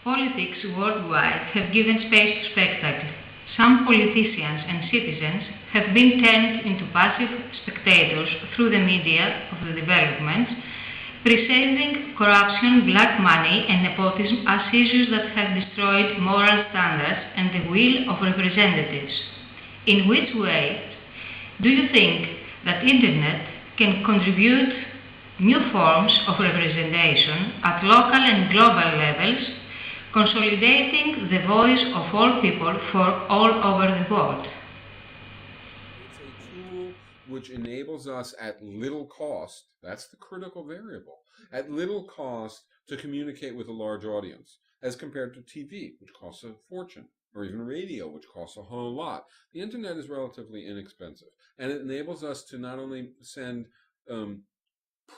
Politics worldwide have given space to spectacle. Some politicians and citizens have been turned into passive spectators through the media of the developments, presenting corruption, black money, and nepotism as issues that have destroyed moral standards and the will of representatives. In which way do you think that Internet can contribute new forms of representation at local and global levels, consolidating the voice of all people for all over the world? It's a tool which enables us at little cost, that's the critical variable, at little cost to communicate with a large audience, as compared to TV, which costs a fortune, or even radio, which costs a whole lot. The internet is relatively inexpensive, and it enables us to not only send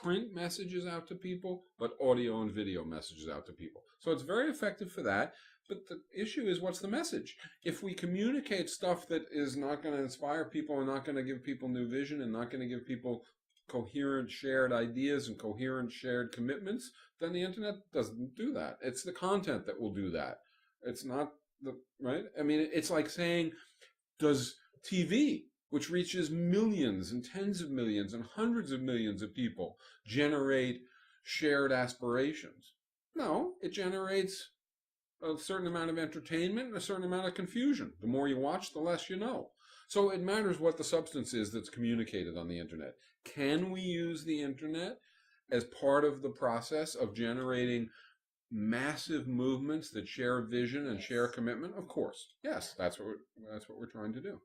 print messages out to people, but audio and video messages out to people. So it's very effective for that. But the issue is, what's the message? If we communicate stuff that is not going to inspire people and not going to give people new vision and not going to give people coherent shared ideas and coherent shared commitments, then the internet doesn't do that. It's the content that will do that. It's not the, right? I mean, it's like saying, does TV, which reaches millions and tens of millions and hundreds of millions of people, generate shared aspirations? No, it generates a certain amount of entertainment and a certain amount of confusion. The more you watch, the less you know. So it matters what the substance is that's communicated on the internet. Can we use the internet as part of the process of generating massive movements that share vision and share commitment? Of course. Yes, that's what we're trying to do.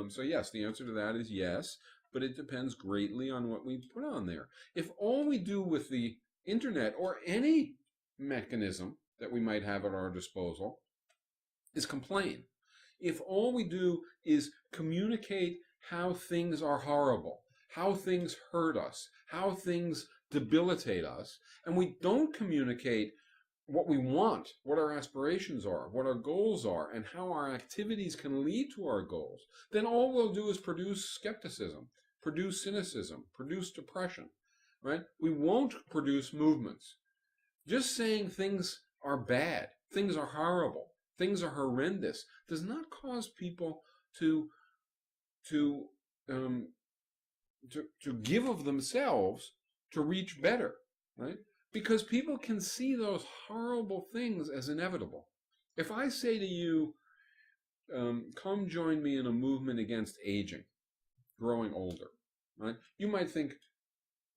So yes, the answer to that is yes, but it depends greatly on what we put on there. If all we do with the internet or any mechanism that we might have at our disposal is complain, if all we do is communicate how things are horrible, how things hurt us, how things debilitate us, and we don't communicate what we want, what our aspirations are, what our goals are, and how our activities can lead to our goals, then all we'll do is produce skepticism, produce cynicism, produce depression, right? We won't produce movements. Just saying things are bad, things are horrible, things are horrendous, does not cause people to give of themselves to reach better, right? Because people can see those horrible things as inevitable. If I say to you, come join me in a movement against aging, growing older, right? You might think,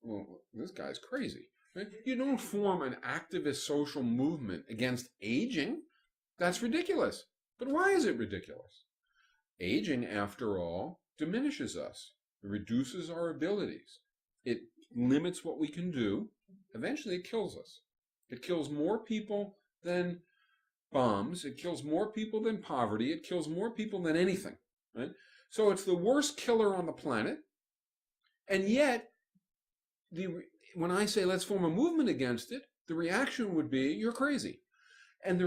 well, this guy's crazy. Right? You don't form an activist social movement against aging. That's ridiculous. But why is it ridiculous? Aging, after all, diminishes us. It reduces our abilities. It limits what we can do. Eventually, it kills us. It kills more people than bombs. It kills more people than poverty. It kills more people than anything. Right? So it's the worst killer on the planet. And yet, when I say let's form a movement against it, the reaction would be, you're crazy. And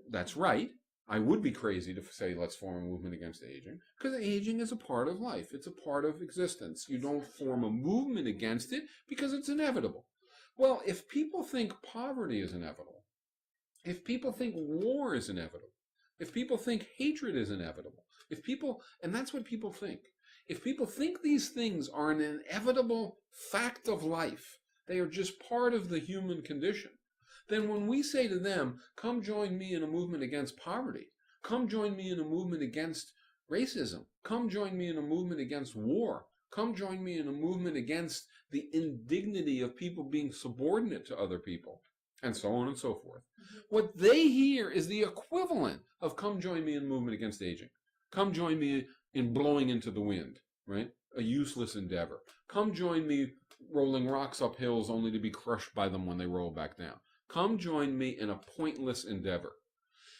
that's right. I would be crazy to say let's form a movement against aging, because aging is a part of life. It's a part of existence. You don't form a movement against it because it's inevitable. Well, if people think poverty is inevitable, if people think war is inevitable, if people think hatred is inevitable, and that's what people think. If people think these things are an inevitable fact of life, they are just part of the human condition, then when we say to them, come join me in a movement against poverty, come join me in a movement against racism, come join me in a movement against war, come join me in a movement against the indignity of people being subordinate to other people, and so on and so forth. What they hear is the equivalent of come join me in a movement against aging. Come join me in blowing into the wind, right? A useless endeavor. Come join me rolling rocks up hills only to be crushed by them when they roll back down. Come join me in a pointless endeavor.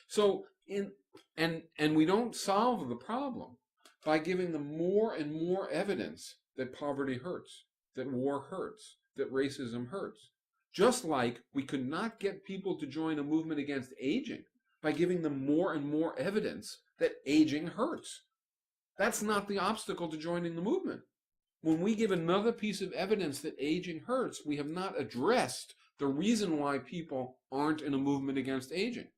So and we don't solve the problem by giving them more and more evidence that poverty hurts, that war hurts, that racism hurts. Just like we could not get people to join a movement against aging by giving them more and more evidence that aging hurts. That's not the obstacle to joining the movement. When we give another piece of evidence that aging hurts, we have not addressed the reason why people aren't in a movement against aging.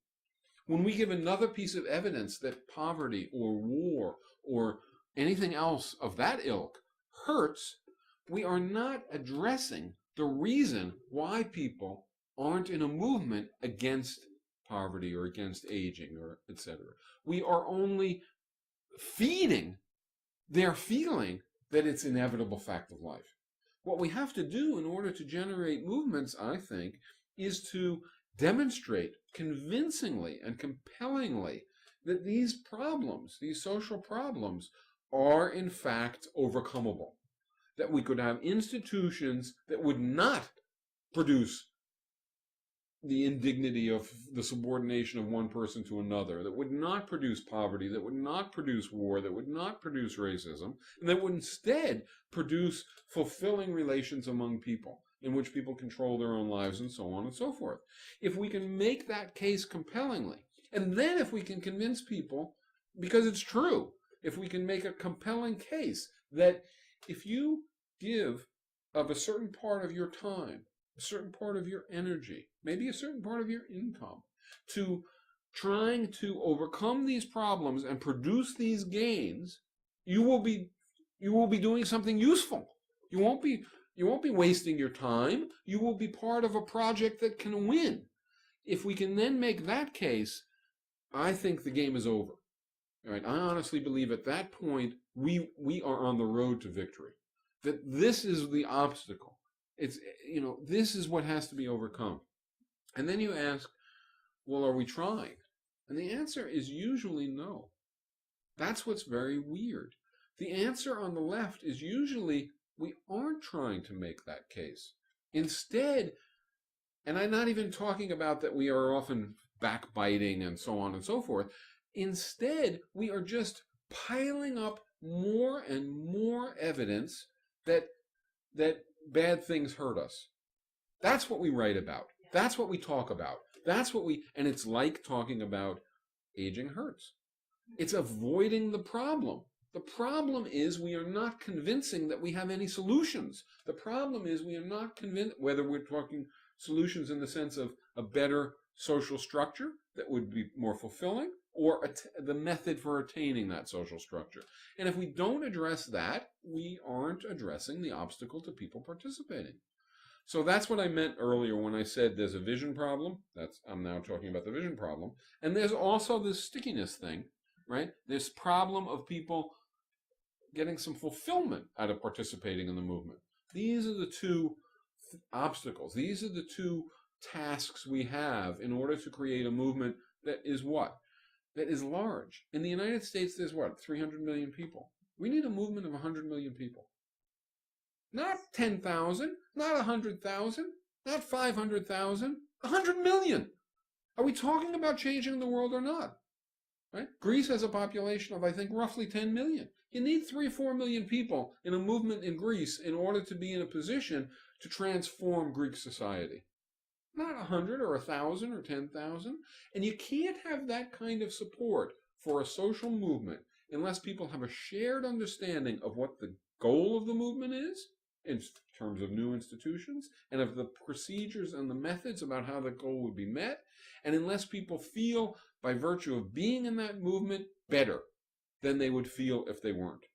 When we give another piece of evidence that poverty or war or anything else of that ilk hurts, we are not addressing the reason why people aren't in a movement against poverty or against aging or etc. We are only feeding their feeling that it's an inevitable fact of life. What we have to do in order to generate movements, I think, is to demonstrate convincingly and compellingly that these problems, these social problems, are in fact overcomable. That we could have institutions that would not produce the indignity of the subordination of one person to another, that would not produce poverty, that would not produce war, that would not produce racism, and that would instead produce fulfilling relations among people in which people control their own lives and so on and so forth. If we can make that case compellingly, and then if we can convince people, because it's true, if we can make a compelling case that if you give of a certain part of your time, a certain part of your energy, maybe a certain part of your income, to trying to overcome these problems and produce these gains, you will be doing something useful. You won't be wasting your time. You will be part of a project that can win. If we can then make that case, I think the game is over. All right, I honestly believe at that point we are on the road to victory. That this is the obstacle. It's, this is what has to be overcome. And then you ask, well, are we trying? And the answer is usually no. That's what's very weird. The answer on the left is usually we aren't trying to make that case. Instead, and I'm not even talking about that we are often backbiting and so on and so forth. Instead, we are just piling up more and more evidence that bad things hurt us. That's what we write about. That's what we talk about. And it's like talking about aging hurts. It's avoiding the problem. The problem is we are not convincing that we have any solutions. The problem is we are not convinced, whether we're talking solutions in the sense of a better social structure that would be more fulfilling, or the method for attaining that social structure. And if we don't address that, we aren't addressing the obstacle to people participating. So that's what I meant earlier when I said there's a vision problem. I'm now talking about the vision problem. And there's also this stickiness thing, right? This problem of people getting some fulfillment out of participating in the movement. These are the two obstacles. These are the two tasks we have in order to create a movement that is what? That is large. In the United States, there's what? 300 million people. We need a movement of 100 million people. Not 10,000, not 100,000, not 500,000, 100 million. Are we talking about changing the world or not? Right? Greece has a population of, I think, roughly 10 million. You need 3 or 4 million people in a movement in Greece in order to be in a position to transform Greek society. Not 100 or 1,000 or 10,000. And you can't have that kind of support for a social movement unless people have a shared understanding of what the goal of the movement is in terms of new institutions and of the procedures and the methods about how the goal would be met, and unless people feel by virtue of being in that movement better than they would feel if they weren't.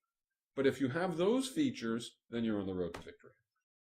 But if you have those features, then you're on the road to victory.